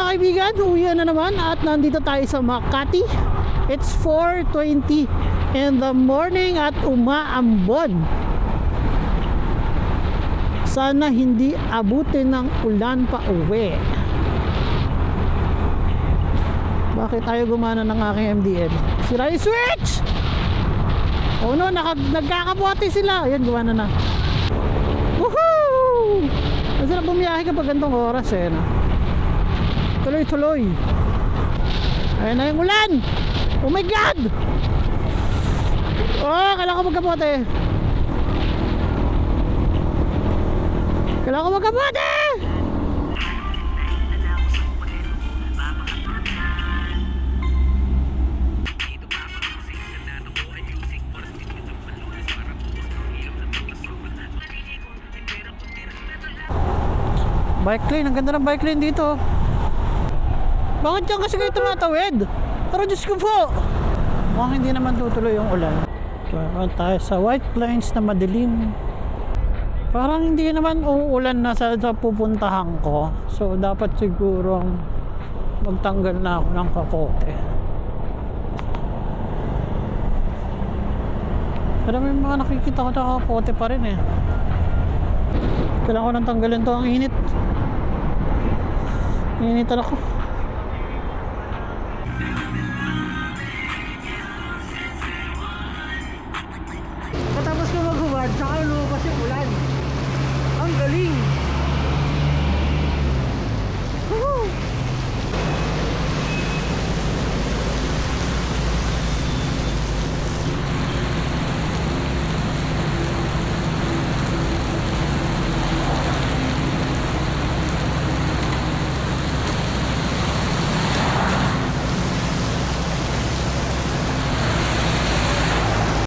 kaibigan, uwi na naman at nandito tayo sa Makati. It's 4:20 in the morning at umaambon. Sana hindi abutin ng ulan pa uwi. Bakit tayo gumana ng aking MDL? Sira yung switch! Oh no, nagkakapote sila. Ayan, gumana na. Woohoo! Masarap bumiyahe kapag gantong oras eh, no? Tuloy-tuloy. Ayan na yung ulan! Oh my God! Oh, kailangan ko magkapote. Kailangan ko magkapote! Bike lane, ang ganda ng bike lane dito. Bakit dyan kasi kayo tumatawid? Pero Diyos ko po, mukhang hindi naman tutuloy yung ulan. Tayo sa White Plains na madilim. Parang hindi naman uulan na sa pupuntahan ko. So dapat sigurong magtanggal na ako ng kapote. Pero may mga nakikita ko na kapote pa rin eh. Kailangan ko nang tanggalin to, ang init. Initan ako. Patapos ko maghubad, saka